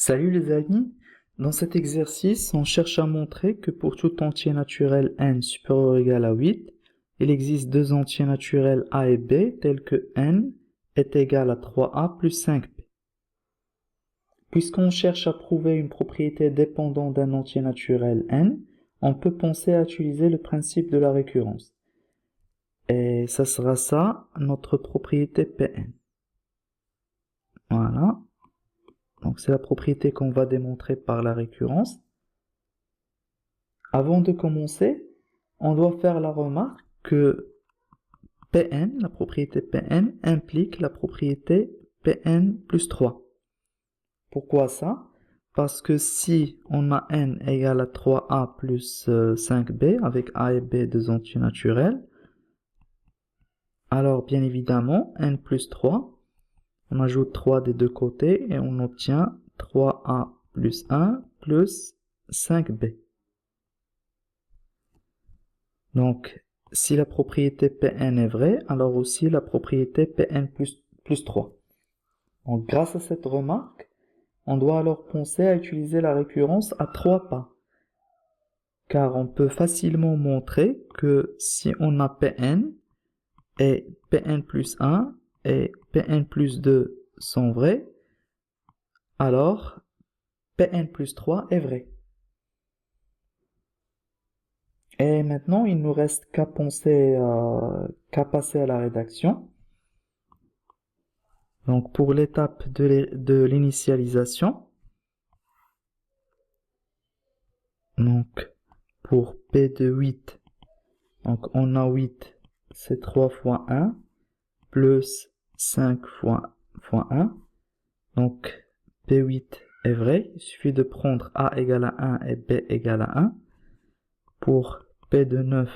Salut les amis, dans cet exercice, on cherche à montrer que pour tout entier naturel n supérieur ou égal à 8, il existe deux entiers naturels a et b tels que n est égal à 3a plus 5b. Puisqu'on cherche à prouver une propriété dépendante d'un entier naturel n, on peut penser à utiliser le principe de la récurrence. Et ça sera ça, notre propriété Pn. Voilà. Donc c'est la propriété qu'on va démontrer par la récurrence. Avant de commencer, on doit faire la remarque que Pn, la propriété Pn, implique la propriété Pn plus 3. Pourquoi ça? Parce que si on a n égale à 3a plus 5b, avec a et b deux entiers naturels, alors bien évidemment, n plus 3, on ajoute 3 des deux côtés et on obtient 3a plus 1 plus 5b. Donc, si la propriété Pn est vraie, alors aussi la propriété Pn plus 3. Donc, grâce à cette remarque, on doit alors penser à utiliser la récurrence à 3 pas. Car on peut facilement montrer que si on a Pn et Pn plus 1 et Pn plus 2 sont vrais, alors Pn plus 3 est vrai. Et maintenant, il nous reste qu'à passer à la rédaction. Donc, pour l'étape de l'initialisation, donc pour P de 8, donc on a 8, c'est 3 fois 1, plus 5 fois 1. Donc, P8 est vrai, il suffit de prendre A égale à 1 et B égale à 1. Pour P de 9,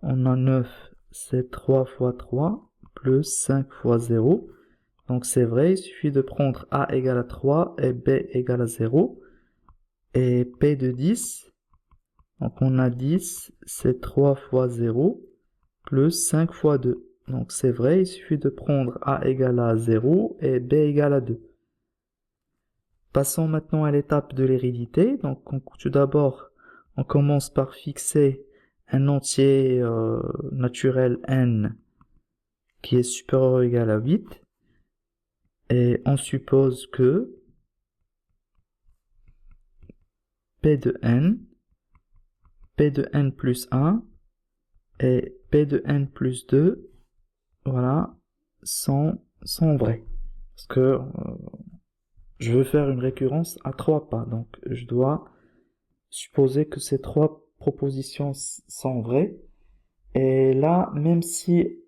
on a 9, c'est 3 fois 3, plus 5 fois 0. Donc c'est vrai, il suffit de prendre A égale à 3 et B égale à 0. Et P de 10, donc on a 10, c'est 3 fois 0, plus 5 fois 2. Donc c'est vrai, il suffit de prendre A égale à 0 et B égale à 2. Passons maintenant à l'étape de l'hérédité. Donc tout d'abord, on commence par fixer un entier naturel n qui est supérieur ou égal à 8. Et on suppose que P de n plus 1 et P de n plus 2, voilà, sont vrais. Parce que je veux faire une récurrence à 3 pas. Donc je dois supposer que ces 3 propositions sont vraies. Et là, même si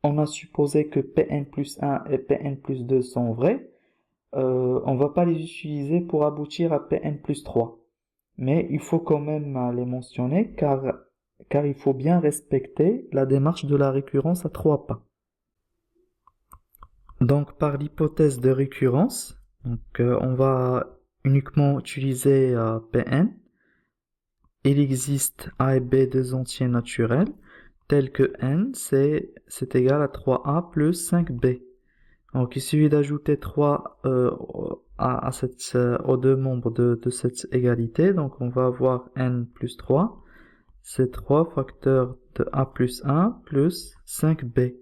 on a supposé que Pn plus 1 et Pn plus 2 sont vrais, on va pas les utiliser pour aboutir à Pn plus 3. Mais il faut quand même les mentionner car il faut bien respecter la démarche de la récurrence à 3 pas. Donc par l'hypothèse de récurrence, on va uniquement utiliser Pn. Il existe A et B deux entiers naturels tels que n c'est égal à 3a plus 5b. Donc il suffit d'ajouter 3 aux deux membres de cette égalité. Donc on va avoir n plus 3. C'est 3 facteurs de a plus 1 plus 5b.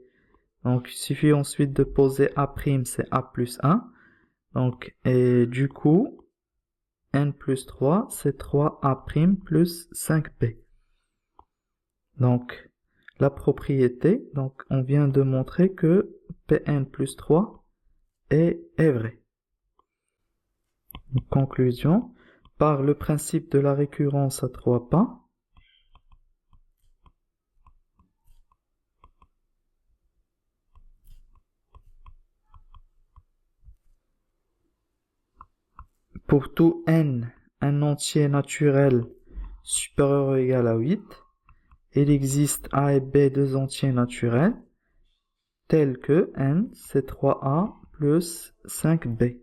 Donc il suffit ensuite de poser a', c'est a plus 1. Donc, et du coup, n plus 3, c'est 3a' plus 5b. Donc, la propriété, donc on vient de montrer que Pn plus 3 est vrai. Conclusion, par le principe de la récurrence à 3 pas, pour tout n, un entier naturel supérieur ou égal à 8, il existe a et b deux entiers naturels tels que n c'est 3a plus 5b.